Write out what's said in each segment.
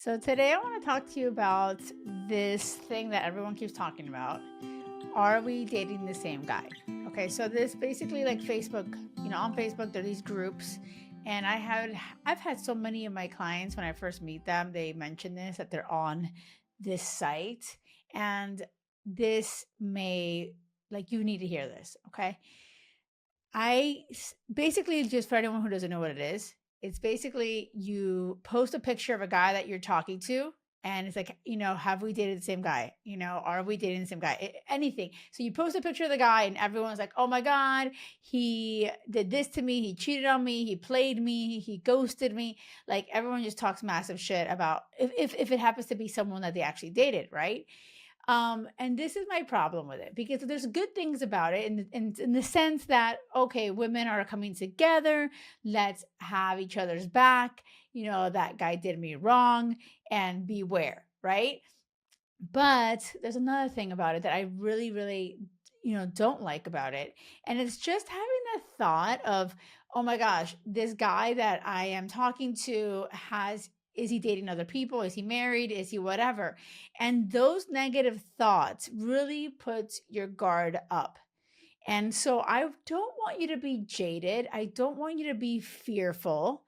So today I want to talk to you about this thing that everyone keeps talking about. Are we dating the same guy? Okay, so this basically like Facebook, on Facebook there are these groups and I've had so many of my clients when I first meet them, they mention this that they're on this site and this may like you need to hear this, okay? Basically, just for anyone who doesn't know what it is, it's basically you post a picture of a guy that you're talking to, and it's like, have we dated the same guy? Are we dating the same guy? Anything. So you post a picture of the guy, and everyone's like, oh my God, he did this to me. He cheated on me. He played me. He ghosted me. Like everyone just talks massive shit about if it happens to be someone that they actually dated, right? And this is my problem with it because there's good things about it in the sense that, okay, women are coming together. Let's have each other's back. That guy did me wrong and beware, right? But there's another thing about it that I really, really, don't like about it. And it's just having the thought of, oh my gosh, this guy that I am talking to is he dating other people? Is he married? Is he whatever? And those negative thoughts really put your guard up. And so I don't want you to be jaded. I don't want you to be fearful.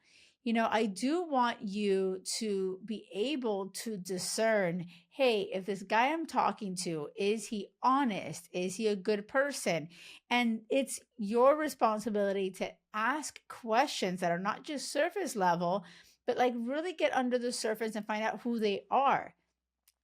I do want you to be able to discern, hey, if this guy I'm talking to, is he honest? Is he a good person? And it's your responsibility to ask questions that are not just surface level, but like really get under the surface and find out who they are,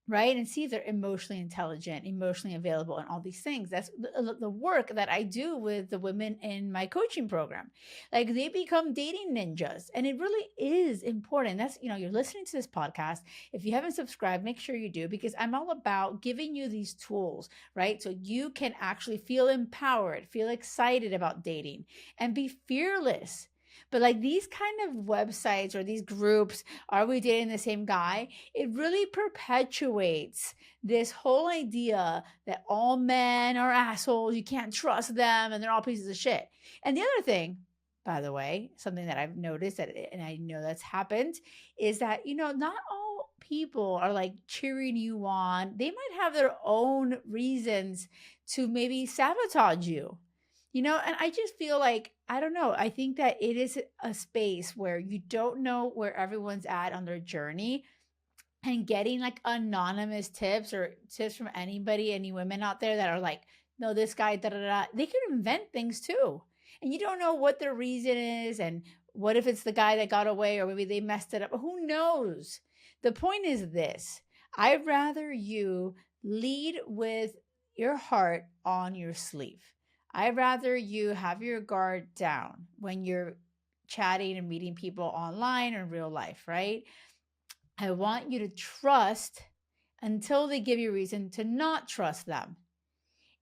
right? And see if they're emotionally intelligent, emotionally available, and all these things. That's the work that I do with the women in my coaching program. Like they become dating ninjas, and it really is important. That's, you're listening to this podcast. If you haven't subscribed, make sure you do, because I'm all about giving you these tools, right? So you can actually feel empowered, feel excited about dating, and be fearless. But like these kind of websites or these groups, are we dating the same guy? It really perpetuates this whole idea that all men are assholes, you can't trust them, and they're all pieces of shit. And the other thing, by the way, something that I've noticed that, and I know that's happened, is that, not all people are like cheering you on. They might have their own reasons to maybe sabotage you. And I just feel like, I don't know, I think that it is a space where you don't know where everyone's at on their journey, and getting like anonymous tips or tips from anybody, any women out there that are like, no, this guy, da da da, they can invent things too. And you don't know what their reason is. And what if it's the guy that got away, or maybe they messed it up? Who knows? The point is this: I'd rather you lead with your heart on your sleeve. I'd rather you have your guard down when you're chatting and meeting people online or in real life, right? I want you to trust until they give you reason to not trust them.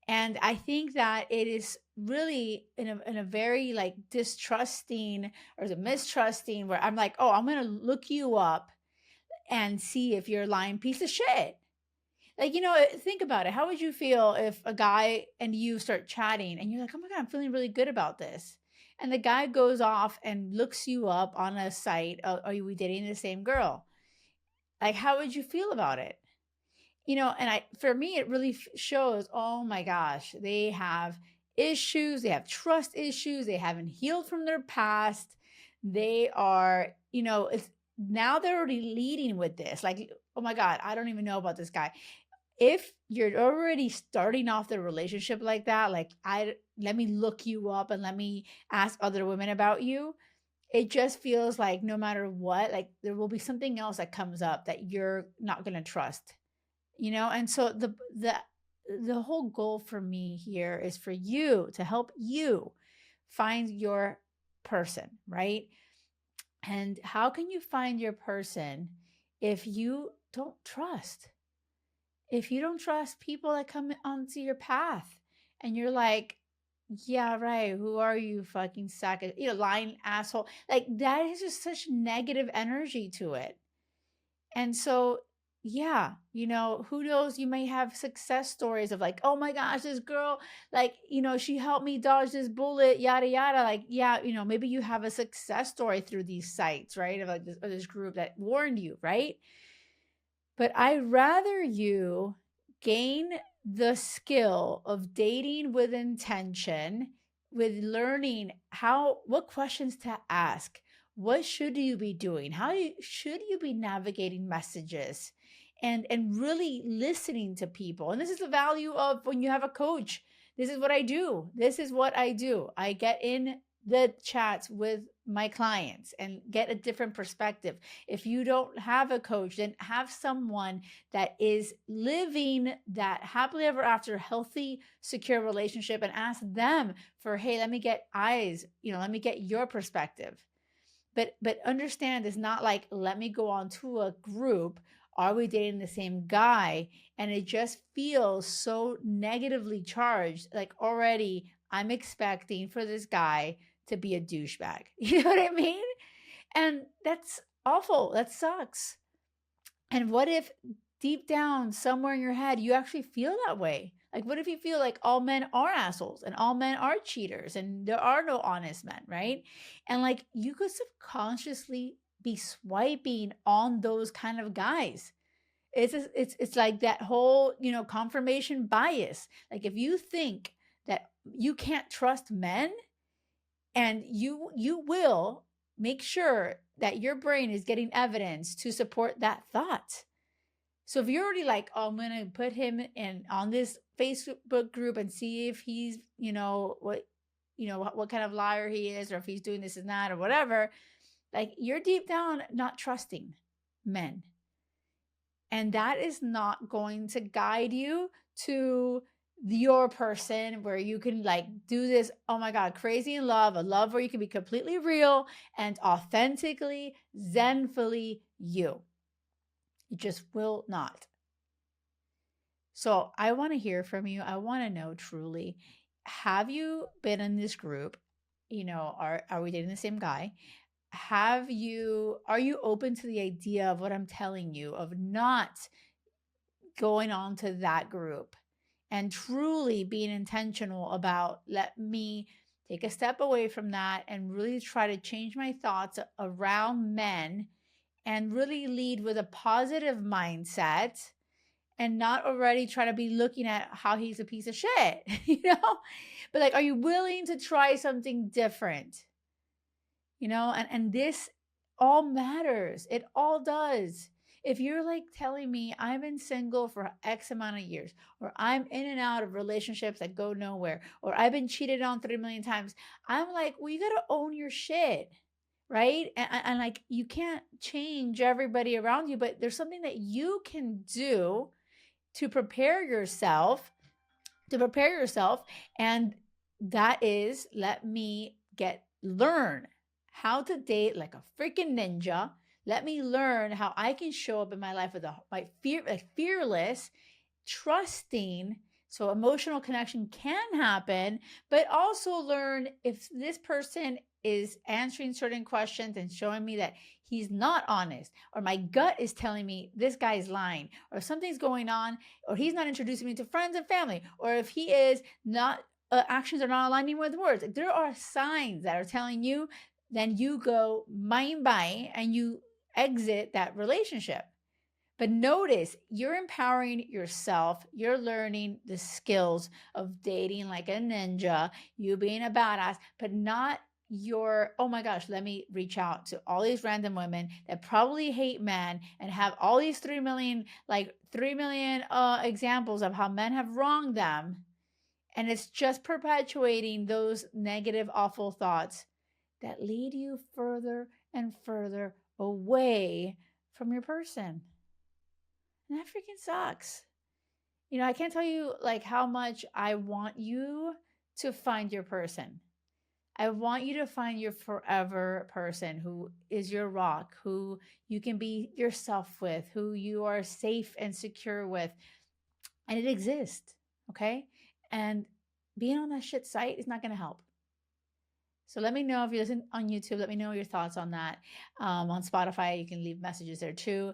And I think that it is really in a very like distrusting or the mistrusting, where I'm like, oh, I'm going to look you up and see if you're a lying piece of shit. Like, think about it. How would you feel if a guy and you start chatting and you're like, oh my God, I'm feeling really good about this. And the guy goes off and looks you up on a site. Are we dating the same girl? Like, how would you feel about it? And for me, it really shows, oh my gosh, they have issues, they have trust issues, they haven't healed from their past. They are, it's now they're already leading with this. Like, oh my God, I don't even know about this guy. If you're already starting off the relationship like that, like, let me look you up and let me ask other women about you, it just feels like no matter what, like there will be something else that comes up that you're not going to trust. And so the whole goal for me here is for you to help you find your person, right? And how can you find your person if you don't trust? If you don't trust people that come onto your path and you're like, yeah, right, who are you, fucking sack of, lying asshole? Like that is just such negative energy to it. And so, yeah, who knows? You may have success stories of like, oh my gosh, this girl, like, she helped me dodge this bullet, yada, yada. Like, yeah, maybe you have a success story through these sites, right? Of like this group that warned you, right? But I'd rather you gain the skill of dating with intention, with learning what questions to ask. What should you be doing? Should you be navigating messages and really listening to people? And this is the value of when you have a coach. This is what I do. This is what I do. I get in the chats with my clients and get a different perspective. If you don't have a coach, then have someone that is living that happily ever after healthy, secure relationship and ask them for, hey, let me get eyes, let me get your perspective. But understand, it's not like, let me go on to a group. Are we dating the same guy? And it just feels so negatively charged. Like already I'm expecting for this guy to be a douchebag. You know what I mean? And that's awful. That sucks. And what if deep down somewhere in your head, you actually feel that way? Like, what if you feel like all men are assholes and all men are cheaters and there are no honest men, right? And like, you could subconsciously be swiping on those kind of guys. It's like that whole, confirmation bias. Like, if you think that you can't trust men, and you will make sure that your brain is getting evidence to support that thought. So if you're already like, oh, I'm going to put him in on this Facebook group and see if he's, what kind of liar he is, or if he's doing this and that or whatever, like you're deep down not trusting men. And that is not going to guide you to your person where you can like do this, oh my God, crazy in love, a love where you can be completely real and authentically, zenfully you. It just will not. So I want to hear from you. I want to know truly, have you been in this group? Are we dating the same guy? Are you open to the idea of what I'm telling you, of not going on to that group and truly being intentional about, let me take a step away from that and really try to change my thoughts around men and really lead with a positive mindset and not already try to be looking at how he's a piece of shit, but like, are you willing to try something different? And this all matters. It all does. If you're like telling me I've been single for X amount of years, or I'm in and out of relationships that go nowhere, or I've been cheated on 3 million times, I'm like, well, you got to own your shit, right? And like, you can't change everybody around you, but there's something that you can do to prepare yourself, and that is, let me learn how to date like a freaking ninja. Let me learn how I can show up in my life with fearless, trusting, so emotional connection can happen, but also learn if this person is answering certain questions and showing me that he's not honest, or my gut is telling me this guy is lying, or something's going on, or he's not introducing me to friends and family, or if he is not, actions are not aligning with words. If there are signs that are telling you, then you go mind by and you exit that relationship. But notice, you're empowering yourself. You're learning the skills of dating like a ninja, you being a badass, but not oh my gosh, let me reach out to all these random women that probably hate men and have all these 3 million examples of how men have wronged them. And it's just perpetuating those negative, awful thoughts that lead you further and further away from your person. And that freaking sucks. I can't tell you like how much I want you to find your person. I want you to find your forever person who is your rock, who you can be yourself with, who you are safe and secure with. And it exists, okay? And being on that shit site is not going to help. So let me know if you listen on YouTube. Let me know your thoughts on that. On Spotify, you can leave messages there too.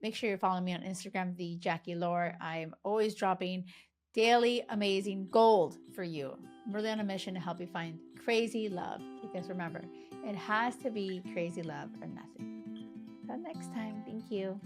Make sure you're following me on Instagram, the Jackie Lore. I'm always dropping daily amazing gold for you. I'm really on a mission to help you find crazy love. Because remember, it has to be crazy love or nothing. Until next time, thank you.